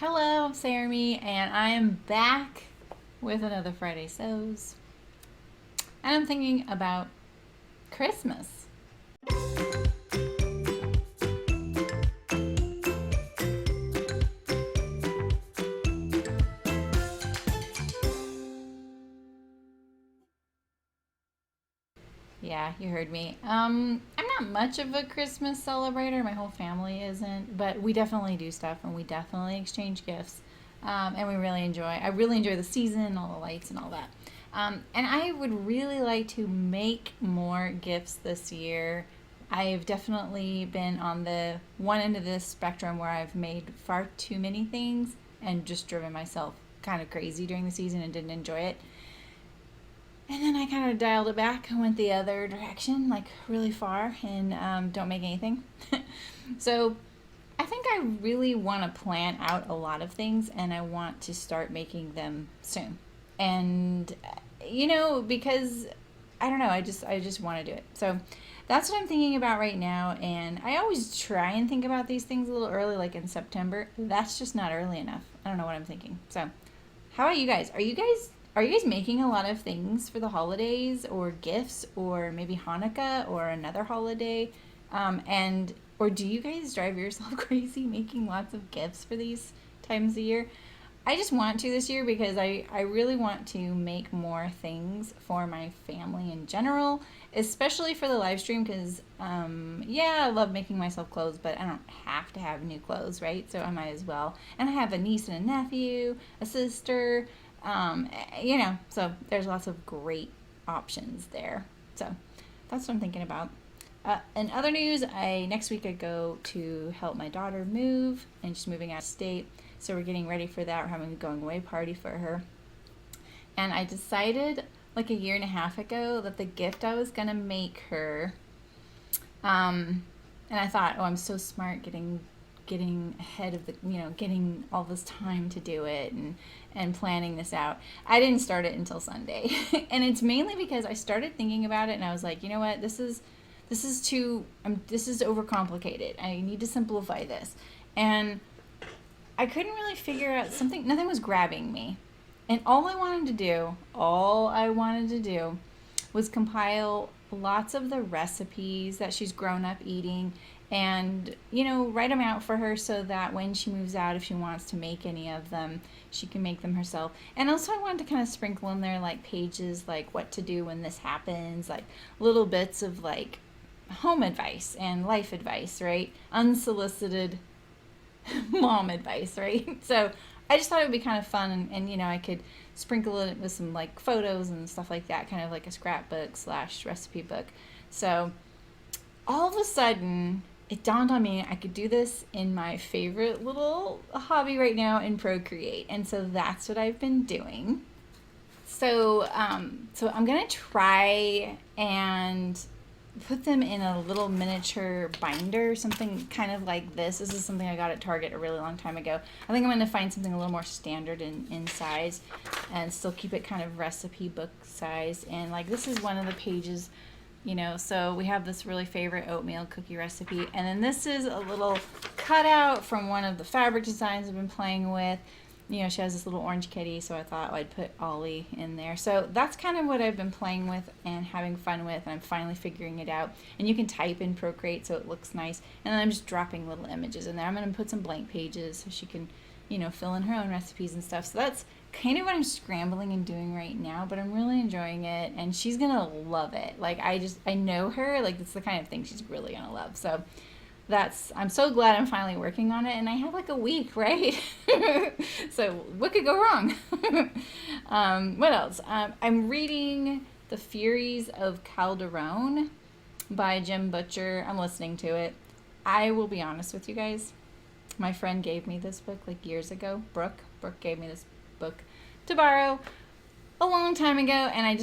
Hello, I'm Saremy, and I am back with another Friday Sews. And I'm thinking about Christmas. Yeah, you heard me. I'm not much of a Christmas celebrator. My whole family isn't, but we definitely do stuff and we definitely exchange gifts. And we really enjoy. I really enjoy the season, all the lights, and all that. And I would really like to make more gifts this year. I've definitely been on the one end of this spectrum where I've made far too many things and just driven myself kind of crazy during the season and didn't enjoy it. And then I kind of dialed it back and went the other direction, like really far, and don't make anything. So I think I really want to plan out a lot of things and I want to start making them soon. And because I don't know, I just want to do it. So that's what I'm thinking about right now, and I always try and think about these things a little early, like in September. That's just not early enough. I don't know what I'm thinking. So how about you guys? Are you guys making a lot of things for the holidays or gifts or maybe Hanukkah or another holiday? And or do you guys drive yourself crazy making lots of gifts for these times of year? I just want to this year because I really want to make more things for my family in general, especially for the live stream because, yeah, I love making myself clothes, but I don't have to have new clothes, right? So I might as well. And I have a niece and a nephew, a sister, so there's lots of great options there. So that's what I'm thinking about. In other news, I next week I go to help my daughter move, and she's moving out of state. So we're getting ready for that. We're having a going away party for her. And I decided like a year and a half ago that the gift I was gonna make her, and I thought, oh, I'm so smart getting ahead of the getting all this time to do it and planning this out. I didn't start it until Sunday. And it's mainly because I started thinking about it and I was like, you know what, this is overcomplicated. I need to simplify this. And I couldn't really figure out something, nothing was grabbing me. And all I wanted to do was compile lots of the recipes that she's grown up eating and, write them out for her so that when she moves out, if she wants to make any of them, she can make them herself. And also, I wanted to kind of sprinkle in there like pages like what to do when this happens, like little bits of like home advice and life advice, right? Unsolicited mom advice, right? So I just thought it would be kind of fun, and I could sprinkle it with some like photos and stuff like that, kind of like a scrapbook slash recipe book. So all of a sudden, it dawned on me I could do this in my favorite little hobby right now in Procreate, and so that's what I've been doing. So I'm gonna try and put them in a little miniature binder, something kind of like this. This is something I got at Target a really long time ago. I think I'm going to find something a little more standard in size and still keep it kind of recipe book size. And like this is one of the pages, so we have this really favorite oatmeal cookie recipe. And then this is a little cutout from one of the fabric designs I've been playing with. She has this little orange kitty, so I thought I'd put Ollie in there. So that's kind of what I've been playing with and having fun with, and I'm finally figuring it out. And you can type in Procreate so it looks nice. And then I'm just dropping little images in there. I'm going to put some blank pages so she can, fill in her own recipes and stuff. So that's kind of what I'm scrambling and doing right now, but I'm really enjoying it, and she's going to love it. Like, I know her. Like, it's the kind of thing she's really going to love. So I'm so glad I'm finally working on it, and I have like a week, right? So what could go wrong? What else? I'm reading The Furies of Calderon by Jim Butcher. I'm listening to it. I will be honest with you guys. My friend gave me this book like years ago. Brooke gave me this book to borrow a long time ago, and I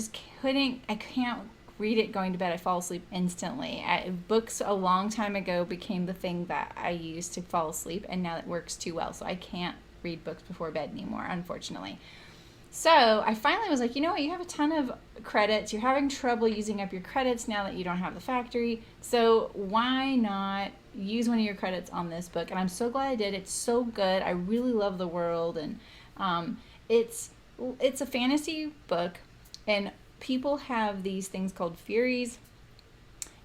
can't read it going to bed. I fall asleep instantly. Books a long time ago became the thing that I used to fall asleep, and now it works too well. So I can't read books before bed anymore, unfortunately. So I finally was like, you know what? You have a ton of credits. You're having trouble using up your credits now that you don't have the factory. So why not use one of your credits on this book, and I'm so glad I did. It's so good. I really love the world, and it's a fantasy book, and people have these things called Furies,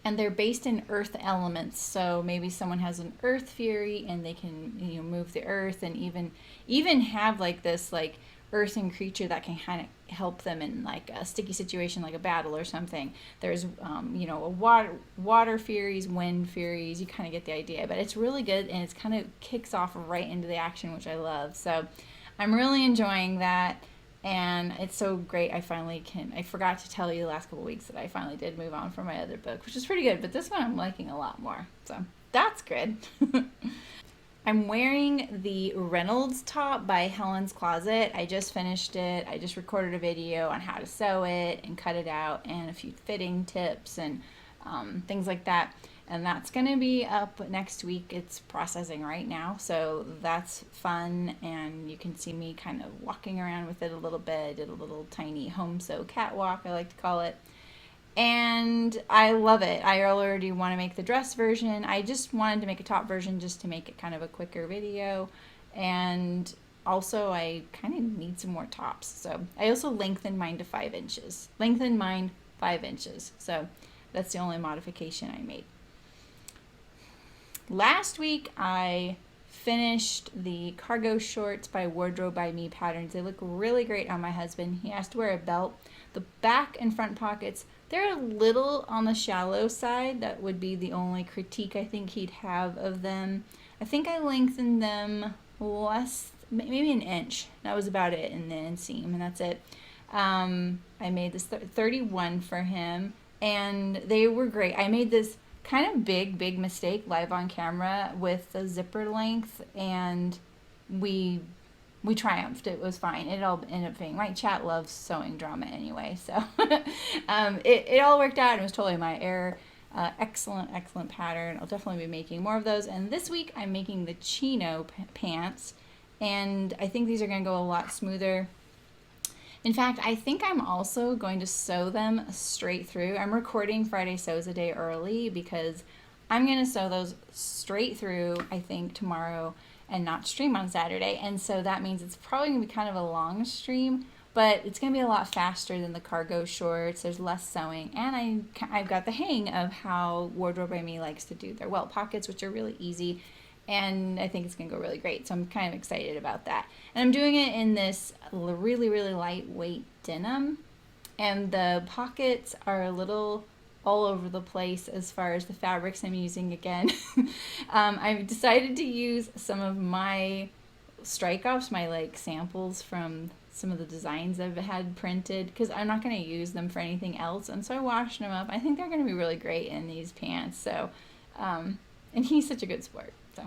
and they're based in earth elements. So maybe someone has an earth fury and they can, move the earth, and even have like this like earthen creature that can kind of help them in like a sticky situation, like a battle or something. There's a water furies, wind furies. You kind of get the idea, but it's really good, and it's kind of kicks off right into the action, which I love. So I'm really enjoying that. And it's so great. I forgot to tell you the last couple weeks that I finally did move on from my other book, which is pretty good. But this one I'm liking a lot more. So that's good. I'm wearing the Reynolds top by Helen's Closet. I just finished it. I just recorded a video on how to sew it and cut it out, and a few fitting tips and things like that. And that's going to be up next week. It's processing right now, so that's fun, and you can see me kind of walking around with it a little bit. I did a little tiny home sew catwalk, I like to call it, and I love it. I already want to make the dress version. I just wanted to make a top version just to make it kind of a quicker video, and also I kind of need some more tops, so I also lengthened mine to 5 inches. So that's the only modification I made. Last week, I finished the cargo shorts by Wardrobe by Me patterns. They look really great on my husband. He has to wear a belt. The back and front pockets, they're a little on the shallow side. That would be the only critique I think he'd have of them. I think I lengthened them maybe an inch. That was about it in the inseam, and that's it. I made this 31 for him, and they were great. I made this kind of big mistake live on camera with the zipper length, and we triumphed. It was fine. It all ended up being, my chat loves sewing drama anyway, so it all worked out. It was totally my error. Excellent pattern. I'll definitely be making more of those. And this week I'm making the Chino pants, and I think these are going to go a lot smoother. In fact, I think I'm also going to sew them straight through. I'm recording Friday Sews a day early because I'm going to sew those straight through, I think, tomorrow, and not stream on Saturday. And so that means it's probably going to be kind of a long stream, but it's going to be a lot faster than the cargo shorts. There's less sewing, and I've got the hang of how Wardrobe by Me likes to do their welt pockets, which are really easy. And I think it's going to go really great. So I'm kind of excited about that. And I'm doing it in this really lightweight denim. And the pockets are a little all over the place as far as the fabrics I'm using again. I've decided to use some of my strike-offs, my like samples from some of the designs I've had printed, because I'm not going to use them for anything else. And so I washed them up. I think they're going to be really great in these pants. So, and he's such a good sport. So.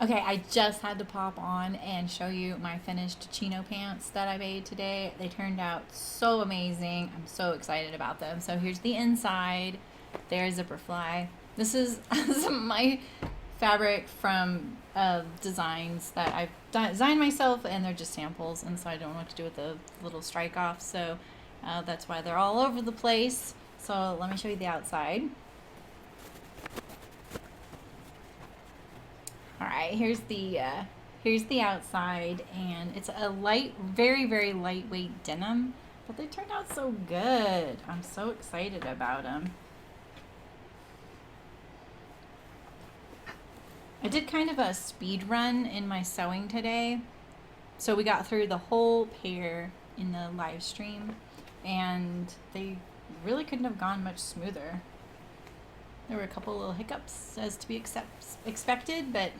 Okay, I just had to pop on and show you my finished Chino pants that I made today. They turned out so amazing. I'm so excited about them. So here's the inside. There's zipper fly. This is my fabric from designs that I've designed myself, and they're just samples, and so I don't know what to do with the little strike off. So that's why they're all over the place. So let me show you the outside. All right, here's the outside, and it's a very lightweight denim, but they turned out so good. I'm so excited about them. I did kind of a speed run in my sewing today, so we got through the whole pair in the live stream, and they really couldn't have gone much smoother. There were a couple little hiccups as to be expected, but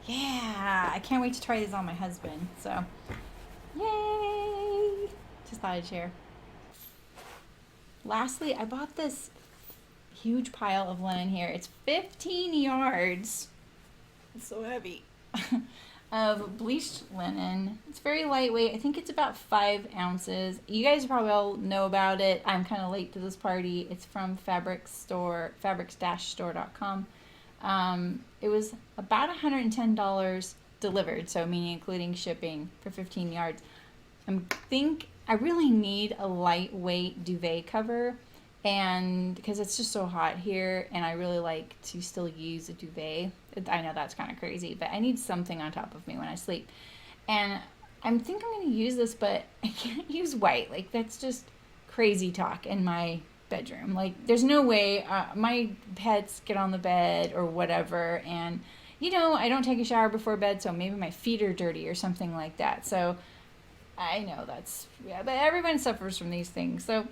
yeah, I can't wait to try these on my husband. So, yay! Just thought I'd share. Lastly, I bought this huge pile of linen here. It's 15 yards. It's so heavy. Of bleached linen. It's very lightweight. I think it's about 5 ounces. You guys probably all know about it. I'm kind of late to this party. It's from fabrics-store.com. It was about $110 delivered, so meaning including shipping, for 15 yards. I really need a lightweight duvet cover, And because it's just so hot here, and I really like to still use a duvet. I know that's kind of crazy, but I need something on top of me when I sleep. And I'm think I'm going to use this, but I can't use white. Like, that's just crazy talk in my bedroom. Like, there's no way my pets get on the bed or whatever, and I don't take a shower before bed, so maybe my feet are dirty or something like that. So I know that's, yeah, but everyone suffers from these things. So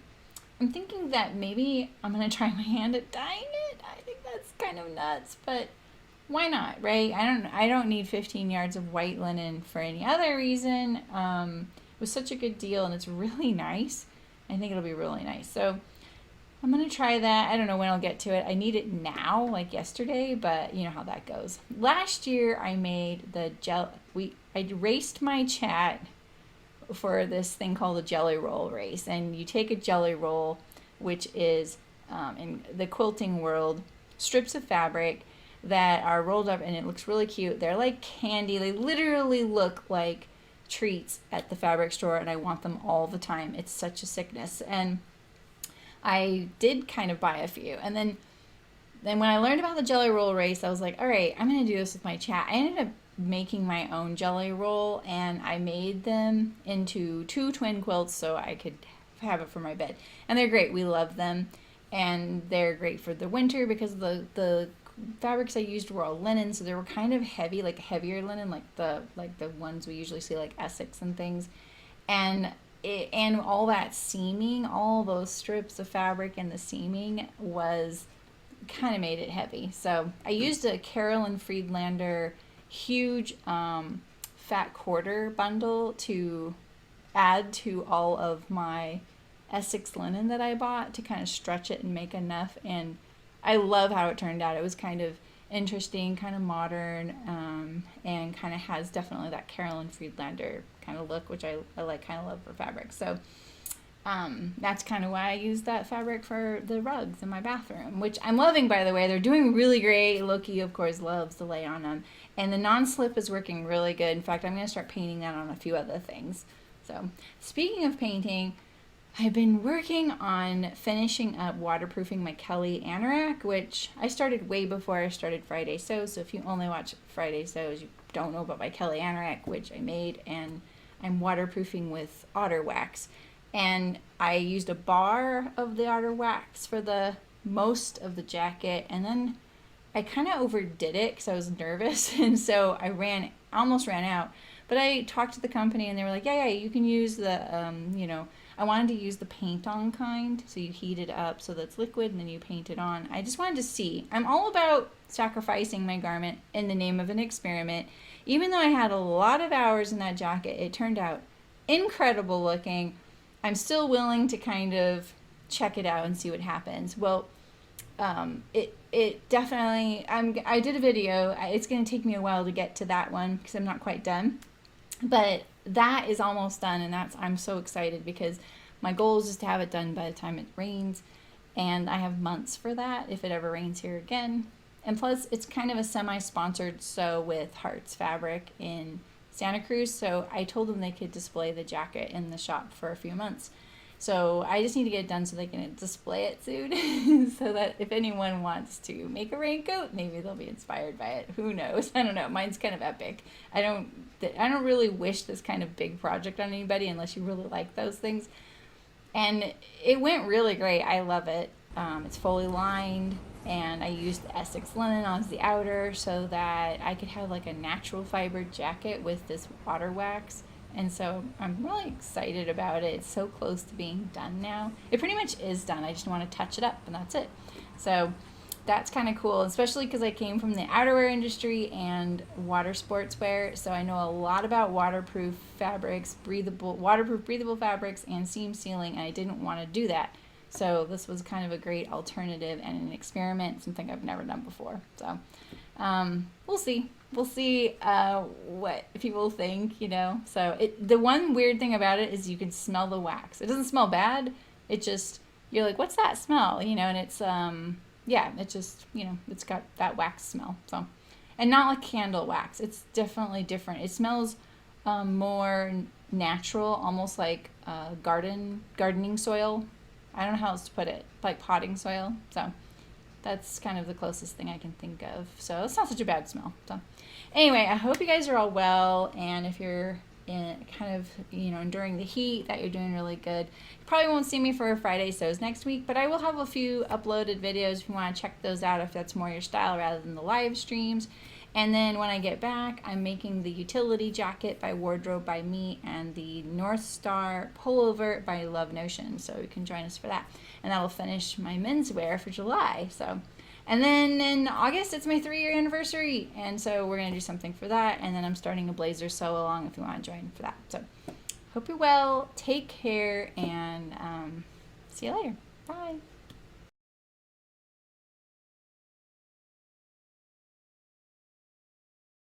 I'm thinking that maybe I'm going to try my hand at dyeing it. I think that's kind of nuts, but why not, right? I don't need 15 yards of white linen for any other reason. It was such a good deal, and it's really nice. I think it'll be really nice. So I'm going to try that. I don't know when I'll get to it. I need it now, like yesterday, but you know how that goes. Last year I made I raced my chat for this thing called a jelly roll race. And you take a jelly roll, which is, in the quilting world, strips of fabric that are rolled up, and it looks really cute. They're like candy. They literally look like treats at the fabric store, and I want them all the time. It's such a sickness. And I did kind of buy a few. And then when I learned about the jelly roll race, I was like, all right, I'm going to do this with my chat. I ended up making my own jelly roll, and I made them into 2 twin quilts so I could have it for my bed. And they're great. We love them. And they're great for the winter because the fabrics I used were all linen, so they were kind of heavy, like heavier linen, like the ones we usually see, like Essex and things. And all that seaming, all those strips of fabric and the seaming was kind of made it heavy. So I used a Carolyn Friedlander huge fat quarter bundle to add to all of my Essex linen that I bought to kind of stretch it and make enough. And I love how it turned out. It was kind of interesting, kind of modern, and kind of has definitely that Carolyn Friedlander kind of look, which I like, kind of love for fabric. So that's kind of why I use that fabric for the rugs in my bathroom, which I'm loving, by the way. They're doing really great. Loki, of course, loves to lay on them. And the non-slip is working really good. In fact, I'm going to start painting that on a few other things. So speaking of painting, I've been working on finishing up waterproofing my Kelly anorak, which I started way before I started Friday Sews. So if you only watch Friday Sews, you don't know about my Kelly anorak, which I made, and I'm waterproofing with otter wax. And I used a bar of the otter wax for the most of the jacket, and then I kind of overdid it because I was nervous, and so I almost ran out. But I talked to the company, and they were like, yeah, you can use the, I wanted to use the paint-on kind, so you heat it up so that's liquid, and then you paint it on. I just wanted to see. I'm all about sacrificing my garment in the name of an experiment. Even though I had a lot of hours in that jacket, it turned out incredible looking. I'm still willing to kind of check it out and see what happens. Well, it definitely, I did a video. It's going to take me a while to get to that one because I'm not quite done. But that is almost done, and I'm so excited because my goal is just to have it done by the time it rains, and I have months for that if it ever rains here again. And plus, it's kind of a semi-sponsored sew with Hearts Fabric in Santa Cruz, so I told them they could display the jacket in the shop for a few months. So I just need to get it done so they can display it soon so that if anyone wants to make a raincoat, maybe they'll be inspired by it. Who knows? I don't know. Mine's kind of epic. I don't really wish this kind of big project on anybody unless you really like those things. And it went really great. I love it. It's fully lined, and I used the Essex linen on the outer so that I could have like a natural fiber jacket with this water wax. And so I'm really excited about it. It's so close to being done now. It pretty much is done. I just want to touch it up, and that's it. So that's kind of cool, especially because I came from the outerwear industry and water sportswear. So I know a lot about waterproof fabrics, waterproof breathable fabrics, and seam sealing, and I didn't want to do that. So this was kind of a great alternative and an experiment, something I've never done before. So we'll see. We'll see what people think, So the one weird thing about it is you can smell the wax. It doesn't smell bad. It just, you're like, what's that smell? And it's, it just, it's got that wax smell. So, and not like candle wax. It's definitely different. It smells more natural, almost like gardening soil. I don't know how else to put it, like potting soil. So that's kind of the closest thing I can think of. So it's not such a bad smell. So anyway, I hope you guys are all well, and if you're kind of, enduring the heat, that you're doing really good. You probably won't see me for Friday Sews next week, but I will have a few uploaded videos if you want to check those out, if that's more your style rather than the live streams. And then when I get back, I'm making the utility jacket by Wardrobe by Me and the North Star pullover by Love Notion. So you can join us for that. And that will finish my menswear for July. So, and then in August, it's my 3-year anniversary. And so we're going to do something for that. And then I'm starting a blazer sew along if you want to join for that. So hope you're well. Take care and see you later. Bye.